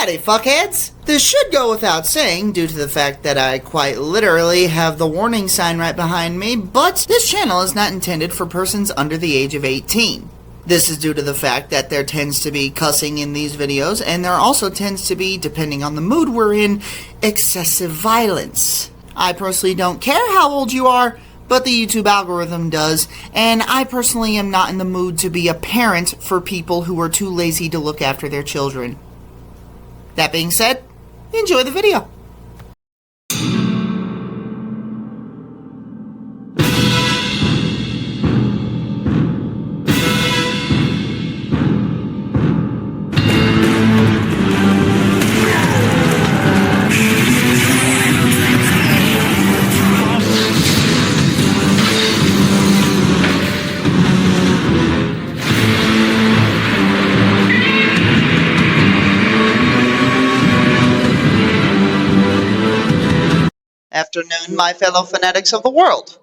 Howdy, fuckheads! This should go without saying due to the fact that I quite literally have the warning sign right behind me, but this channel is not intended for persons under the age of 18. This is due to the fact that there tends to be cussing in these videos, and there also tends to be, depending on the mood we're in, excessive violence. I personally don't care how old you are, but the YouTube algorithm does, and I personally am not in the mood to be a parent for people who are too lazy to look after their children. That being said, enjoy the video. Afternoon, my fellow fanatics of the world.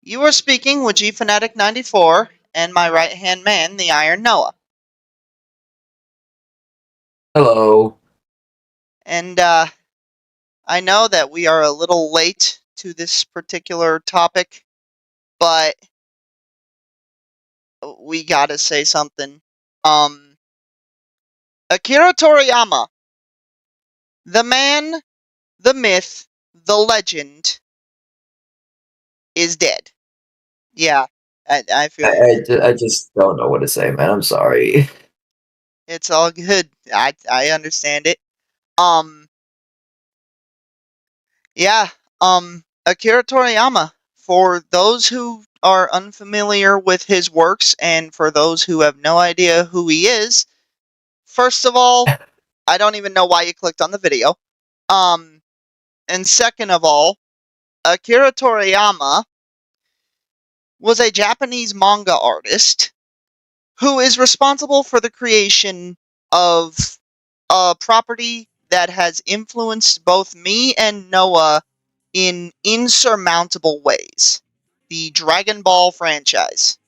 You are speaking with Gfanatic 94 and my right-hand man, the Theironnoah. Hello. And I know that we are a little late to this particular topic, but we gotta say something. Akira Toriyama, the man, the myth, the legend, is dead. Yeah, I feel you. I just don't know what to say, man. I'm sorry. It's all good. I understand it. Yeah, Akira Toriyama. For those who are unfamiliar with his works, and for those who have no idea who he is, first of all, I don't even know why you clicked on the video. And second of all, Akira Toriyama was a Japanese manga artist who is responsible for the creation of a property that has influenced both me and Noah in insurmountable ways. The Dragon Ball franchise.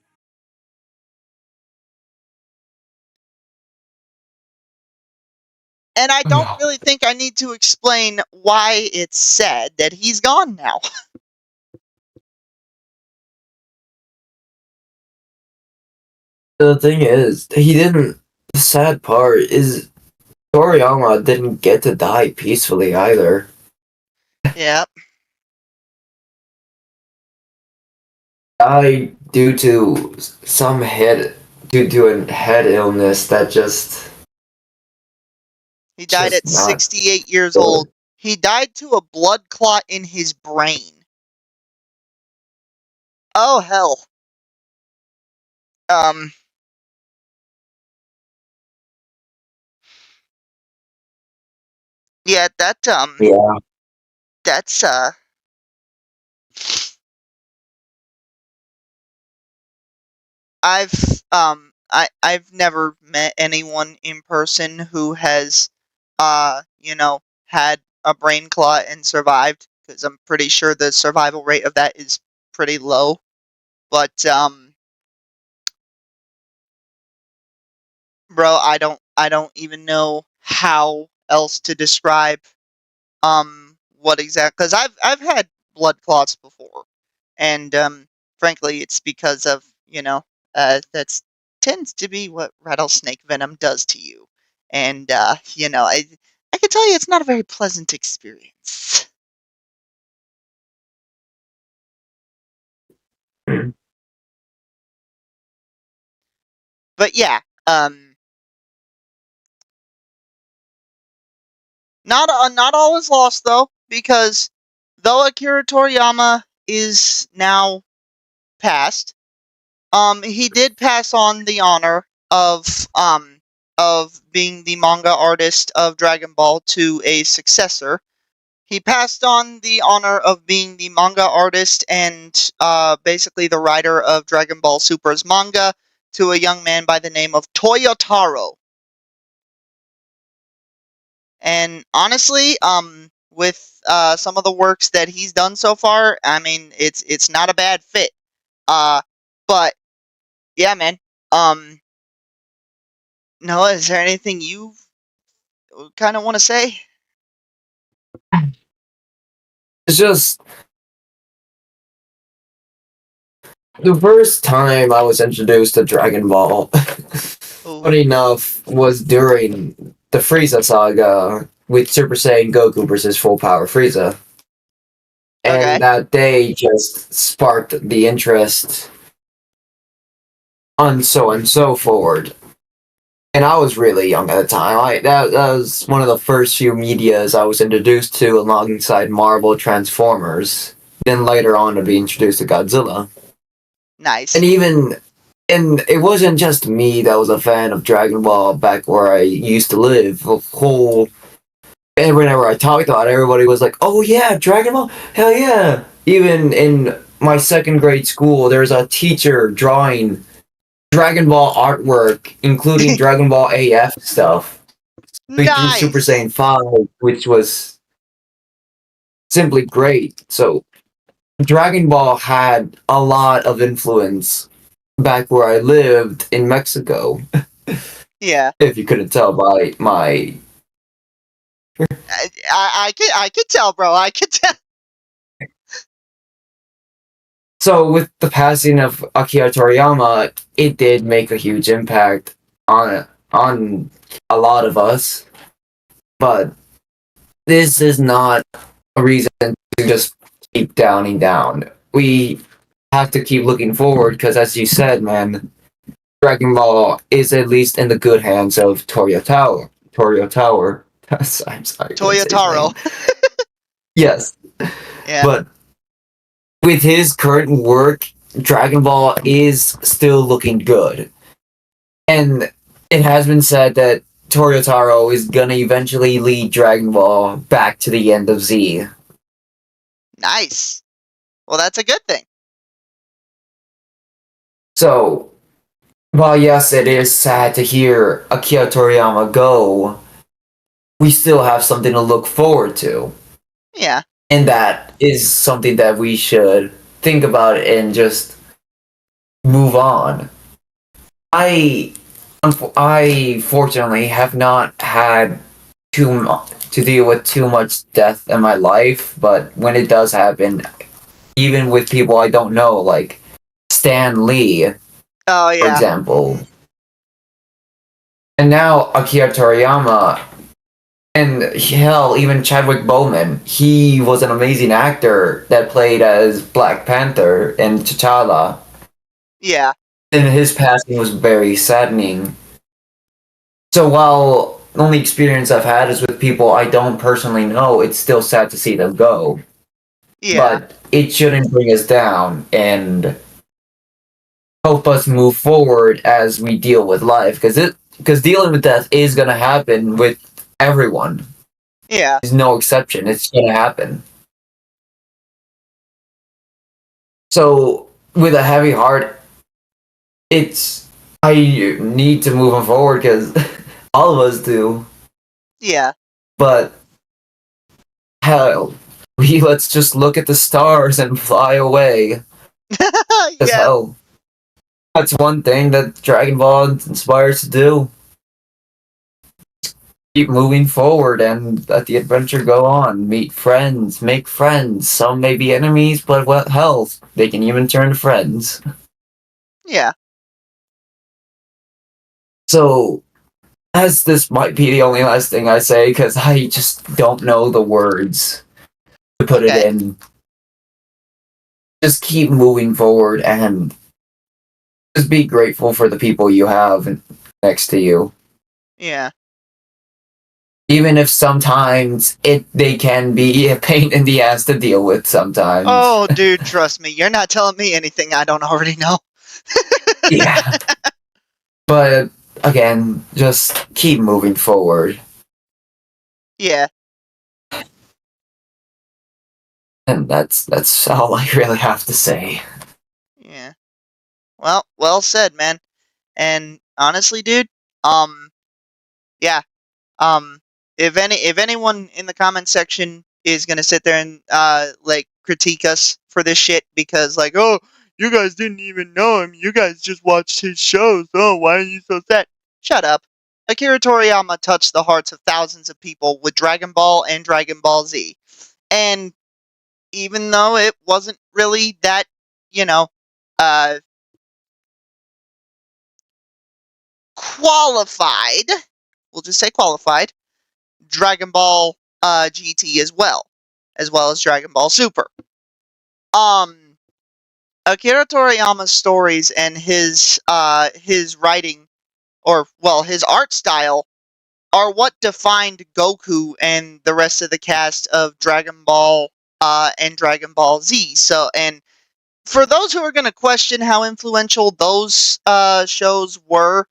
And I don't really think I need to explain why it's sad that he's gone now. The thing is, he didn't. The sad part is Toriyama didn't get to die peacefully either. Yep. Died due to a head illness that just. He died at Just not 68 years good. old. He died to a blood clot in his brain. Oh, hell. Yeah, Yeah. that's, I've never met anyone in person who has, had a brain clot and survived, because I'm pretty sure the survival rate of that is pretty low. But, bro, I don't even know how else to describe, what exactly, because I've had blood clots before, and, frankly, it's because of, that's tends to be what rattlesnake venom does to you. And, I can tell you it's not a very pleasant experience. But yeah, not all is lost though, because though Akira Toriyama is now passed, he did pass on the honor of being the manga artist of Dragon Ball to a successor. He passed on the honor of being the manga artist and basically the writer of Dragon Ball Super's manga to a young man by the name of Toyotaro. And honestly, with some of the works that he's done so far, I mean, it's not a bad fit. But yeah, man. Noah, is there anything you kind of want to say? It's just the first time I was introduced to Dragon Ball, Oh, funny enough, was during the Frieza saga with Super Saiyan Goku versus Full Power Frieza. And okay. that day just sparked the interest on so and so forward. And I was really young at the time. That was one of the first few medias I was introduced to alongside Marvel Transformers. Then later on to be introduced to Godzilla. And Nice. even and it wasn't just me that was a fan of Dragon Ball back where I used to live. The whole and whenever I talked about it, everybody was like, "Oh yeah, Dragon Ball, hell yeah!" Even in my second grade school, there's a teacher drawing Dragon Ball artwork, including Dragon Ball AF stuff. We drew Super Nice. Saiyan 5, which was simply great. So Dragon Ball had a lot of influence back where I lived in Mexico. Yeah. If you couldn't tell by my I could tell, bro. I could tell. so with the passing of Akira Toriyama, it did make a huge impact on a lot of us. But this is not a reason to just keep downing down. We have to keep looking forward because, as you said, man, Dragon Ball is at least in the good hands of Torio Tower. Torio Tower. I'm sorry, I couldn't say his Toyotaro. name. Yes, Yeah. but with his current work, Dragon Ball is still looking good. And it has been said that Toyotaro is gonna eventually lead Dragon Ball back to the end of Z. Nice. Well, that's a good thing. So, while yes, it is sad to hear Akira Toriyama go, we still have something to look forward to. Yeah. And that is something that we should think about and just move on. I I fortunately have not had too much to deal with too much death in my life, but when it does happen, even with people I don't know, like Stan Lee, Oh for yeah. example, and now Akira Toriyama, and hell, even Chadwick Boseman, he was an amazing actor that played as Black Panther and T'Challa, Yeah. and his passing was very saddening. So while the only experience I've had is with people I don't personally know, it's still sad to see them go. Yeah. But it shouldn't bring us down and help us move forward as we deal with life, because dealing with death is gonna happen with everyone. Yeah. There's no exception. It's gonna happen. So with a heavy heart, it's I need to move on forward because all of us do. Yeah. But hell, we let's just look at the stars and fly away. Because Yeah. hell, that's one thing that Dragon Ball inspires to do. Keep moving forward and let the adventure go on. Meet friends, make friends. Some may be enemies, but what hell, they can even turn to friends. Yeah. So, as this might be the only last thing I say, because I just don't know the words to put it Okay. in. Just keep moving forward and just be grateful for the people you have next to you. Yeah. Even if sometimes they can be a pain in the ass to deal with sometimes. Oh, dude, trust me. You're not telling me anything I don't already know. Yeah. But again, just keep moving forward. Yeah. And that's all I really have to say. Yeah. Well said, man. And honestly, dude, um, yeah, if anyone in the comment section is gonna sit there and like critique us for this shit because like, oh, you guys didn't even know him, you guys just watched his shows, oh, why are you so sad? Shut up. Akira Toriyama touched the hearts of thousands of people with Dragon Ball and Dragon Ball Z. And even though it wasn't really that, you know, uh, qualified, we'll just say qualified, Dragon Ball GT as well as Dragon Ball Super. Akira Toriyama's stories and his writing, or well, his art style, are what defined Goku and the rest of the cast of Dragon Ball and Dragon Ball Z. So, and for those who are going to question how influential those shows were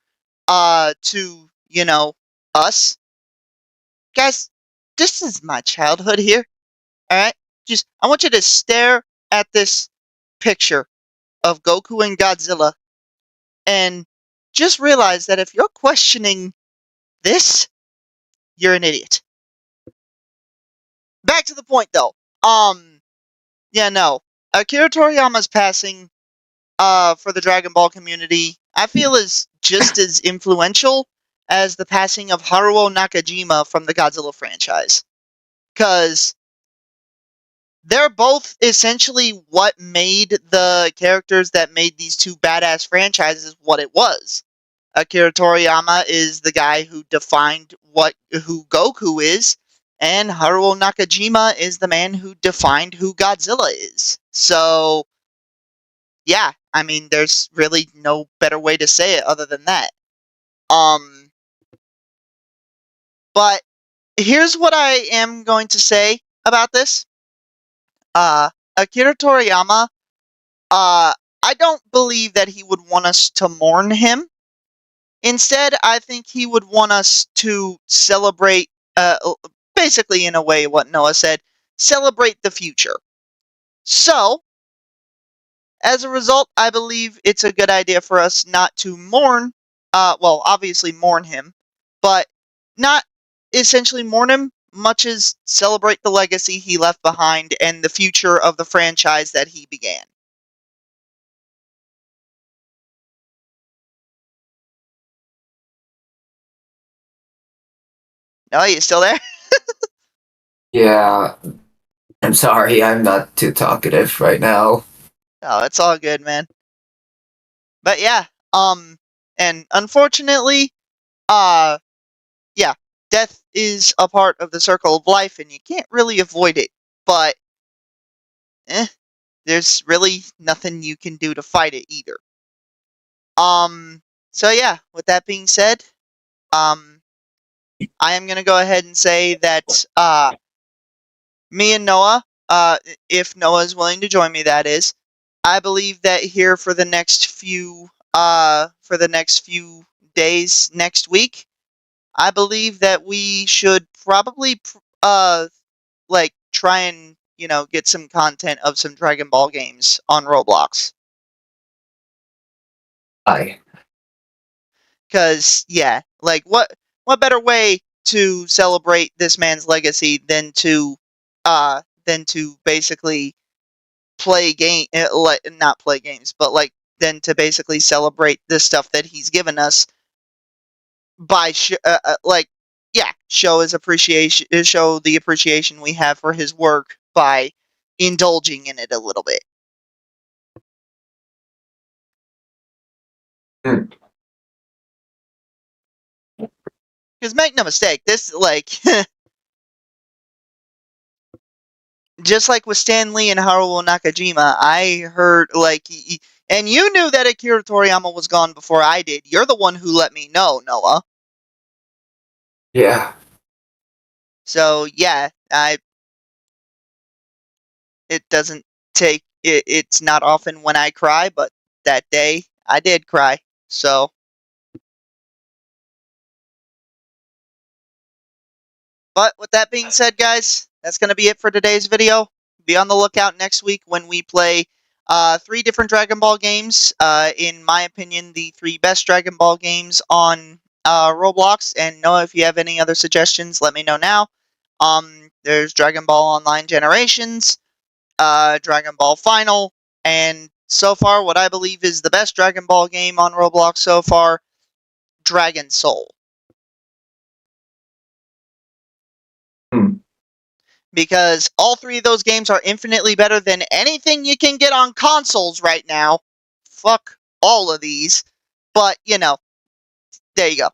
to, you know, us, guys, this is my childhood here. All right, just I want you to stare at this picture of Goku and Godzilla and just realize that if you're questioning this, you're an idiot. Back to the point though. Yeah, no. Akira Toriyama's passing for the Dragon Ball community, I feel is just as influential as the passing of Haruo Nakajima from the Godzilla franchise. Cause they're both essentially what made the characters that made these two badass franchises what it was. Akira Toriyama is the guy who defined who Goku is, and Haruo Nakajima is the man who defined who Godzilla is. So, yeah, I mean, there's really no better way to say it other than that. Um, but here's what I am going to say about this. Akira Toriyama, I don't believe that he would want us to mourn him. Instead, I think he would want us to celebrate, basically, in a way, what Noah said, celebrate the future. So, as a result, I believe it's a good idea for us not to mourn, well, obviously mourn him, but not essentially mourn him, much as celebrate the legacy he left behind and the future of the franchise that he began. Noah, you still there? Yeah, I'm sorry, I'm not too talkative right now. Oh, it's all good, man. But yeah, and unfortunately, uh, yeah, death is a part of the circle of life, and you can't really avoid it. But, eh, there's really nothing you can do to fight it either. Um, so yeah, with that being said, um, I am gonna go ahead and say that, me and Noah, if Noah is willing to join me, that is, I believe that here for the next few days next week, I believe that we should probably like try and get some content of some Dragon Ball games on Roblox. Bye. Cause yeah, like what better way to celebrate this man's legacy than to basically play game like not play games, but like than to basically celebrate the stuff that he's given us by like yeah, show the appreciation we have for his work by indulging in it a little bit. Mm. Because make no mistake, this like just like with Stan Lee and Haruo Nakajima, I heard like and you knew that Akira Toriyama was gone before I did. You're the one who let me know, Noah. Yeah. So yeah, I it doesn't take it's not often when I cry, but that day I did cry. So, but with that being said, guys, that's going to be it for today's video. Be on the lookout next week when we play three different Dragon Ball games. In my opinion, the three best Dragon Ball games on Roblox. And Noah, if you have any other suggestions, let me know now. There's Dragon Ball Online Generations, Dragon Ball Final, and so far, what I believe is the best Dragon Ball game on Roblox so far, Dragon Soul. because all three of those games are infinitely better than anything you can get on consoles right now. Fuck all of these. But, there you go.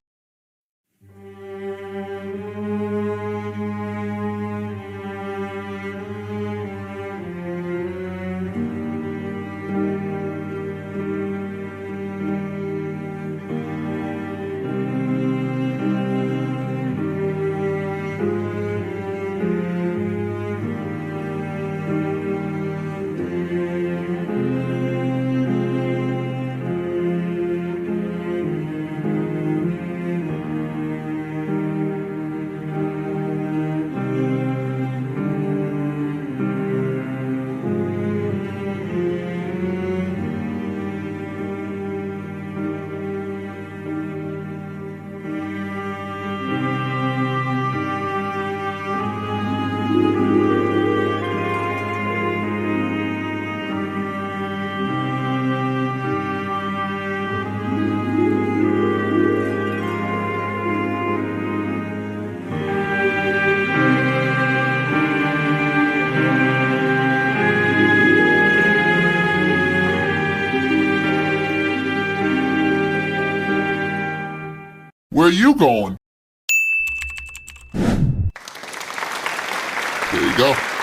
Where you going? There you go.